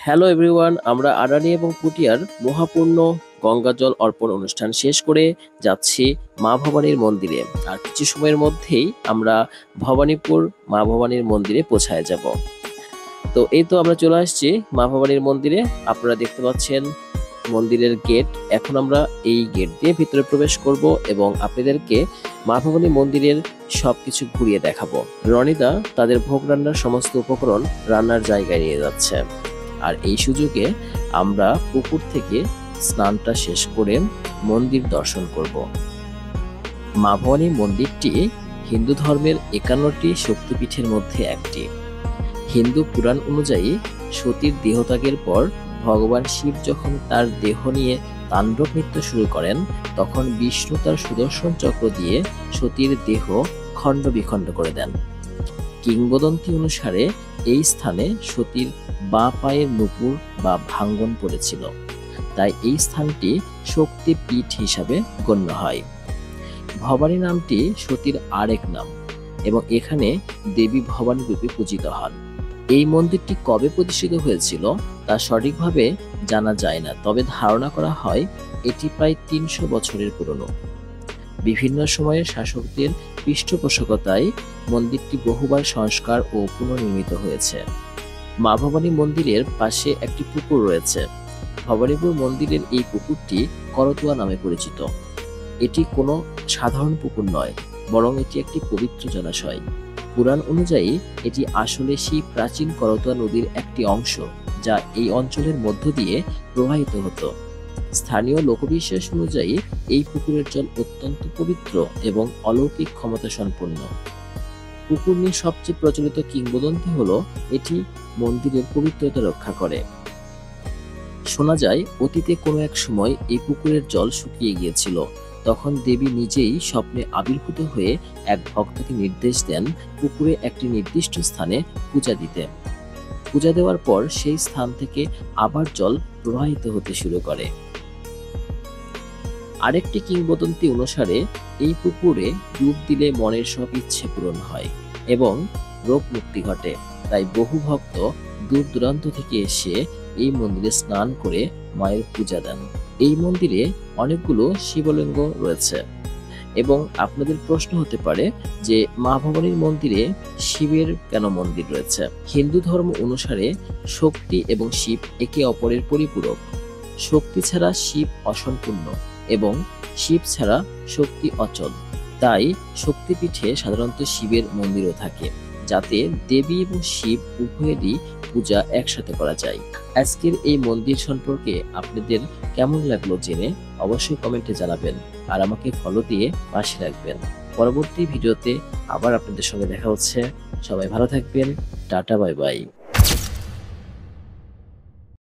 Hello everyone, আমরা আডানি এবং পুটিয়ার মহাপূর্ণ গঙ্গা জল অর্পণ অনুষ্ঠান শেষ করে যাচ্ছি মা ভবানীর মন্দিরে। আর কিছু সময়ের মধ্যেই আমরা ভবানীপুর মা ভবানীর মন্দিরে পৌঁছায় যাব। তো এই তো আমরা চলে আসছি মা ভবানীর মন্দিরে। আপনারা দেখতে পাচ্ছেন মন্দিরের গেট। এখন আমরা এই গেট দিয়ে ভিতরে প্রবেশ করব এবং আপনাদেরকে মা ভবানী মন্দিরের সবকিছু ঘুরিয়ে দেখাবো। রনিদা তাদের ভোগ রান্নার সমস্ত উপকরণ রান্নার জায়গায় নিয়ে যাচ্ছে। আর এই সুযোগে আমরা পুকুর থেকে স্নানটা শেষ করে মন্দির দর্শন করব। মা ভবানী মন্দিরটি হিন্দু ধর্মের 51টি শক্তিপীঠের মধ্যে একটি। হিন্দু পুরাণ অনুযায়ী সতীর দেহত্যাগের পর ভগবান শিব যখন তার দেহ নিয়ে তাণ্ডব নৃত্য শুরু করেন, তখন বিষ্ণু তার সুদর্শন চক্র দিয়ে সতীর দেহ খণ্ড বিখণ্ড করে দেন। কিংবদন্তি অনুসারে এই স্থানে সতীর বাঁ পায়ের নুপুর বা ভাঙ্গন পড়েছিল, তাই এই স্থানটি শক্তিপীঠ হিসাবে গণ্য হয়। ভবানী নামটি সতীর আরেক নাম এবং এখানে দেবী ভবানী রূপে পূজিত হন। এই মন্দিরটি কবে প্রতিষ্ঠিত হয়েছিল তা সঠিকভাবে জানা যায় না, তবে ধারণা করা হয় এটি প্রায় 300 বছরের পুরনো। বিভিন্ন সময়ে শাসকদের পৃষ্ঠপোষকতায় মন্দিরটি বহুবার সংস্কার ও পুনর্নির্মিত হয়েছে। মা ভবানী মন্দিরের পাশে একটি পুকুর রয়েছে। ভবানীপুর মন্দিরের এই পুকুরটি করতোয়া নামে পরিচিত। এটি কোনো সাধারণ পুকুর নয়, বরং এটি একটি পবিত্র জলাশয়। পুরাণ অনুযায়ী এটি আসলে সেই প্রাচীন করতোয়া নদীর একটি অংশ, যা এই অঞ্চলের মধ্য দিয়ে প্রবাহিত হতো। স্থানীয় লোকবিশ্বাস অনুযায়ী এই পুকুরের জল অত্যন্ত পবিত্র এবং অলৌকিক ক্ষমতা সম্পন্ন। পুকুর নিয়ে সবচেয়ে প্রচলিত কিংবদন্তি হলো এটি মন্দিরের পবিত্রতা রক্ষা করে। শোনা যায় অতীতে কোনো এক সময় এই পুকুরের জল শুকিয়ে গিয়েছিল। তখন দেবী নিজেই স্বপ্নে আবির্ভূত হয়ে এক ভক্তকে নির্দেশ দেন পুকুরে একটি নির্দিষ্ট স্থানে পূজা দিতে। পূজা দেওয়ার পর সেই স্থান থেকে আবার জল প্রবাহিত হতে শুরু করে। আরেকটি কিংবদন্তি অনুসারে এই পুকুরে ডুব দিলে মনের সব ইচ্ছে পূরণ হয় এবং রোগ মুক্তি ঘটে। তাই বহু ভক্ত দূর দূরান্ত থেকে এসে এই মন্দিরে স্নান করে মায়ের পূজা দেন। এই মন্দিরে অনেকগুলো শিবলিঙ্গ রয়েছে এবং আপনাদের প্রশ্ন হতে পারে যে মা ভবানীর মন্দিরে শিবের কেন মন্দির রয়েছে? হিন্দু ধর্ম অনুসারে শক্তি এবং শিব একে অপরের পরিপূরক। শক্তি ছাড়া শিব অসম্পূর্ণ এবং শিব ছাড়া শক্তি অচল। তাই শক্তিপীঠে সাধারণত শিবের মন্দিরও থাকে, যাতে দেবী এবং শিব উভয়েরই পূজা একসাথে করা যায়। আজকের এই মন্দির সম্পর্কে আপনাদের কেমন লাগলো জেনে অবশ্যই কমেন্টে জানাবেন আর আমাকে ফলো দিয়ে পাশে রাখবেন। পরবর্তী ভিডিওতে আবার আপনাদের সঙ্গে দেখা হচ্ছে। সবাই ভালো থাকবেন। Tata, bye bye.